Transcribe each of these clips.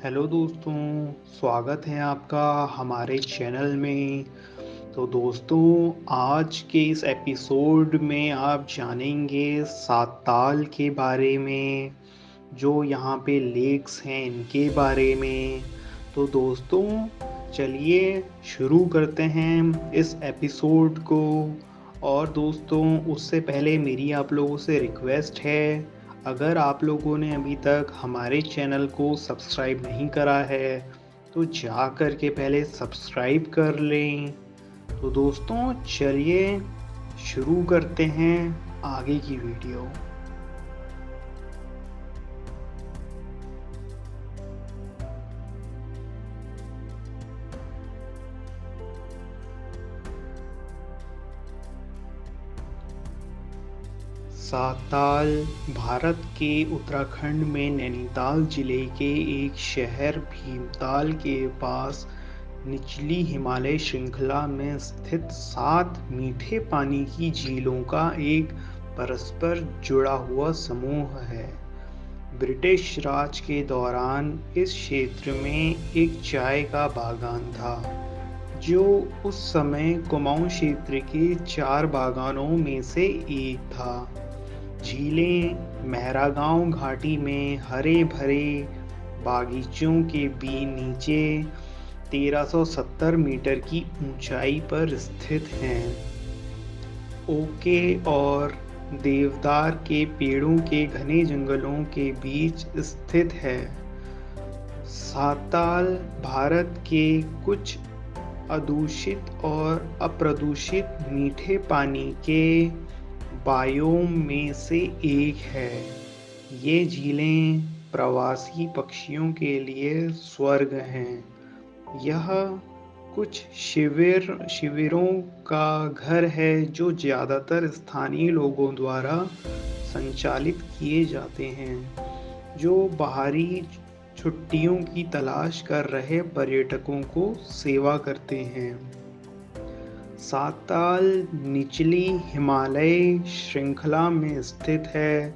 Hello दोस्तों, स्वागत है आपका हमारे चैनल में। तो दोस्तों, आज के इस एपिसोड में आप जानेंगे साताल के बारे में, जो यहाँ पे लेक्स हैं इनके बारे में। तो दोस्तों, चलिए शुरू करते हैं इस एपिसोड को। और दोस्तों, उससे पहले मेरी आप लोगों से रिक्वेस्ट है, अगर आप लोगों ने अभी तक हमारे चैनल को सब्सक्राइब नहीं करा है तो जा कर के पहले सब्सक्राइब कर लें। तो दोस्तों, चलिए शुरू करते हैं आगे की वीडियो। साताल भारत के उत्तराखंड में नैनीताल जिले के एक शहर भीमताल के पास निचली हिमालय श्रृंखला में स्थित 7 मीठे पानी की झीलों का एक परस्पर जुड़ा हुआ समूह है। ब्रिटिश राज के दौरान इस क्षेत्र में एक चाय का बागान था, जो उस समय कुमाऊं क्षेत्र के 4 बागानों में से एक था। झीलें मेहरागांव घाटी में हरे भरे बागीचों के नीचे 1370 मीटर की ऊंचाई पर स्थित हैं। ओके और देवदार के पेड़ों के घने जंगलों के बीच स्थित है। साताल भारत के कुछ अदूषित और अप्रदूषित मीठे पानी के बायोम में से एक है। ये झीलें प्रवासी पक्षियों के लिए स्वर्ग हैं। यह कुछ शिविरों का घर है जो ज़्यादातर स्थानीय लोगों द्वारा संचालित किए जाते हैं, जो बाहरी छुट्टियों की तलाश कर रहे पर्यटकों को सेवा करते हैं। साताल निचली हिमालय श्रृंखला में स्थित है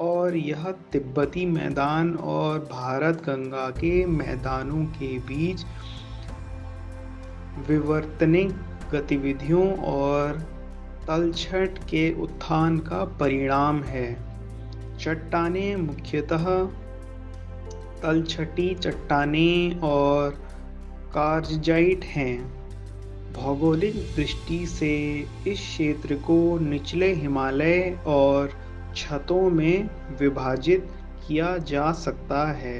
और यह तिब्बती मैदान और भारत गंगा के मैदानों के बीच विवर्तनिक गतिविधियों और तलछट के उत्थान का परिणाम है। चट्टानें मुख्यतः तलछटी चट्टानें और कार्जजाइट हैं। भौगोलिक दृष्टि से इस क्षेत्र को निचले हिमालय और छतों में विभाजित किया जा सकता है।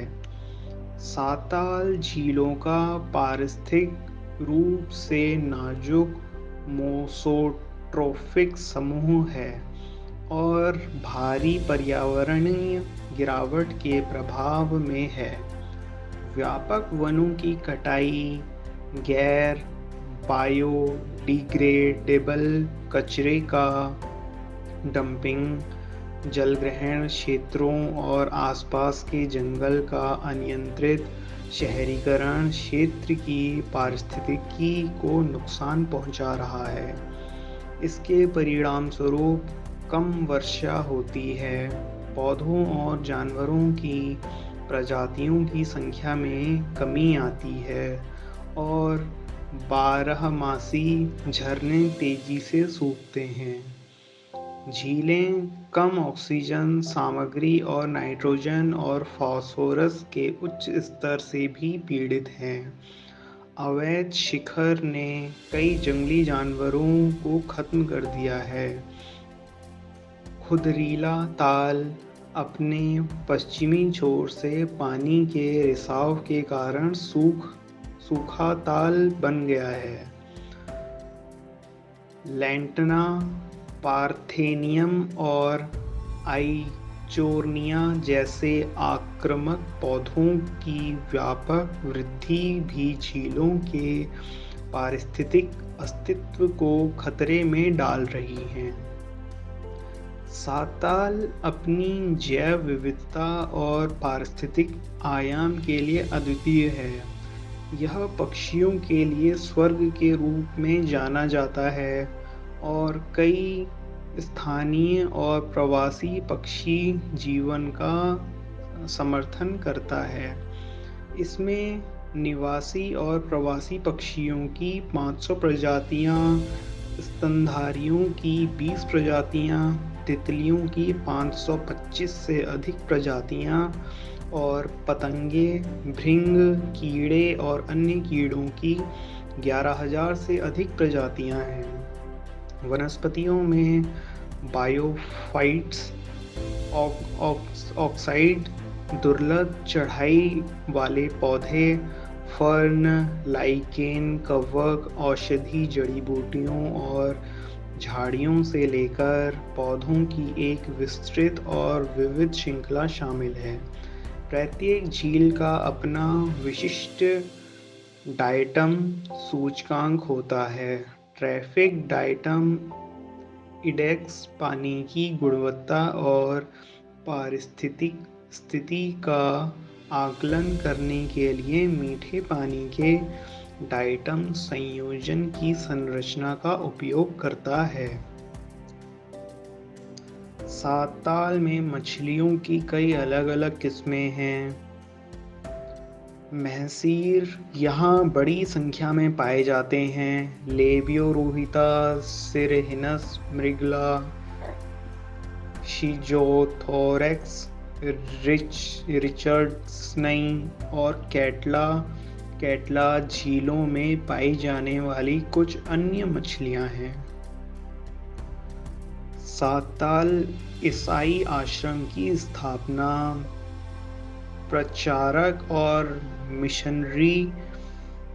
साताल झीलों का पारिस्थितिक रूप से नाजुक मोसोट्रोफिक समूह है और भारी पर्यावरणीय गिरावट के प्रभाव में है। व्यापक वनों की कटाई, गैर बायोडिग्रेडेबल कचरे का डंपिंग, जलग्रहण क्षेत्रों और आसपास के जंगल का अनियंत्रित शहरीकरण क्षेत्र की पारिस्थितिकी को नुकसान पहुंचा रहा है। इसके परिणामस्वरूप कम वर्षा होती है, पौधों और जानवरों की प्रजातियों की संख्या में कमी आती है और बारहमासी झरने तेजी से सूखते हैं। झीलें कम ऑक्सीजन सामग्री और नाइट्रोजन और फास्फोरस के उच्च स्तर से भी पीड़ित हैं। अवैध शिखर ने कई जंगली जानवरों को खत्म कर दिया है। खुदरीला ताल अपने पश्चिमी छोर से पानी के रिसाव के कारण सूखा ताल बन गया है। लैंटना, पार्थेनियम और आइचोर्निया जैसे आक्रामक पौधों की व्यापक वृद्धि भी झीलों के पारिस्थितिक अस्तित्व को खतरे में डाल रही हैं। साताल अपनी जैव विविधता और पारिस्थितिक आयाम के लिए अद्वितीय है। यह पक्षियों के लिए स्वर्ग के रूप में जाना जाता है और कई स्थानीय और प्रवासी पक्षी जीवन का समर्थन करता है। इसमें निवासी और प्रवासी पक्षियों की 500 प्रजातियां, स्तनधारियों की 20 प्रजातियां, तितलियों की 525 से अधिक प्रजातियां और पतंगे, भृंग, कीड़े और अन्य कीड़ों की 11,000 से अधिक प्रजातियां हैं। वनस्पतियों में बायोफाइट्स, ऑक्साइड, दुर्लभ चढ़ाई वाले पौधे, फर्न, लाइकेन, कवक, औषधि, जड़ी-बूटियों और झाड़ियों से लेकर पौधों की एक विस्तृत और विविध श्रृंखला शामिल है। प्रत्येक झील का अपना विशिष्ट डायटम सूचकांक होता है। ट्रैफिक डायटम इंडेक्स पानी की गुणवत्ता और पारिस्थितिक स्थिति का आकलन करने के लिए मीठे पानी के डायटम संयोजन की संरचना का उपयोग करता है। सात ताल में मछलियों की कई अलग-अलग किस्में हैं। महसीर यहाँ बड़ी संख्या में पाए जाते हैं। लेबियोरोहिता, सिरहिनस मृगला, शिजोथोरैक्स, रिचर्ड्सनई और कैटला झीलों में पाई जाने वाली कुछ अन्य मछलियां हैं। सात ताल ईसाई आश्रम की स्थापना प्रचारक और मिशनरी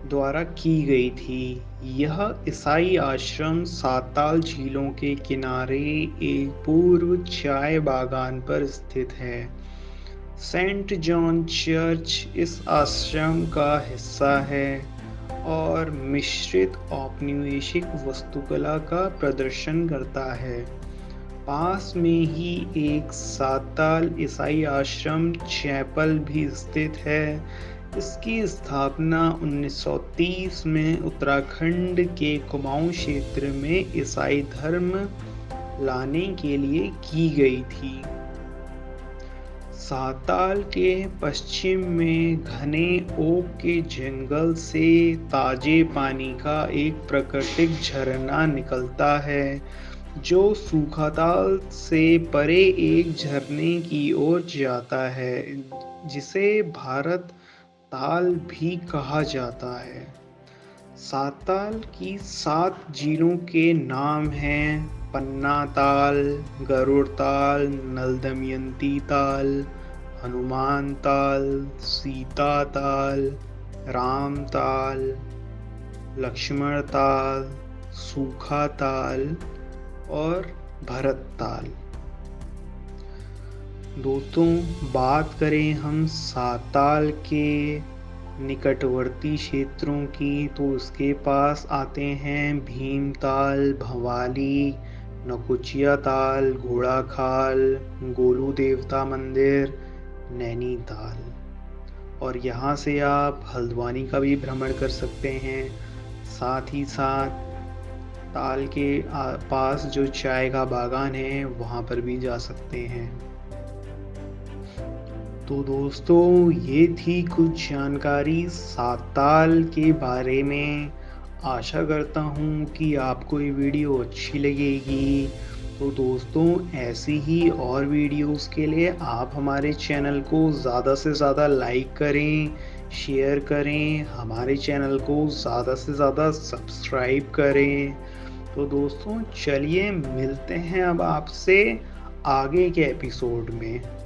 द्वारा की गई थी। यह ईसाई आश्रम सात ताल झीलों के किनारे एक पूर्व चाय बागान पर स्थित है। सेंट जॉन चर्च इस आश्रम का हिस्सा है और मिश्रित औपनिवेशिक वास्तुकला का प्रदर्शन करता है। पास में ही एक सात ताल ईसाई आश्रम चैपल भी स्थित है। इसकी स्थापना 1930 में उत्तराखंड के कुमाऊं क्षेत्र में ईसाई धर्म लाने के लिए की गई थी। सात ताल के पश्चिम में घने ओक के जंगल से ताजे पानी का एक प्राकृतिक झरना निकलता है जो सूखाताल से परे एक झरने की ओर जाता है जिसे भारत ताल भी कहा जाता है। सात ताल की 7 झीलों के नाम हैं पन्ना ताल, गरुड़ ताल, नल दमयंती ताल, हनुमान ताल, सीता ताल, राम ताल, लक्ष्मण ताल, सूखा ताल और भरत ताल। दोस्तों, बात करें हम सात ताल के निकटवर्ती क्षेत्रों की तो उसके पास आते हैं भीमताल, भवाली, नकुचिया ताल, घोड़ाखाल, गोलू देवता मंदिर, नैनीताल। और यहाँ से आप हल्द्वानी का भी भ्रमण कर सकते हैं। साथ ही साथ ताल के पास जो चाय का बागान है वहाँ पर भी जा सकते हैं। तो दोस्तों, ये थी कुछ जानकारी सात ताल के बारे में। आशा करता हूँ कि आपको ये वीडियो अच्छी लगेगी। तो दोस्तों, ऐसी ही और वीडियोस के लिए आप हमारे चैनल को ज़्यादा से ज़्यादा लाइक करें, शेयर करें, हमारे चैनल को ज़्यादा से ज़्यादा सब्सक्राइब करें। तो दोस्तों, चलिए मिलते हैं अब आपसे आगे के एपिसोड में।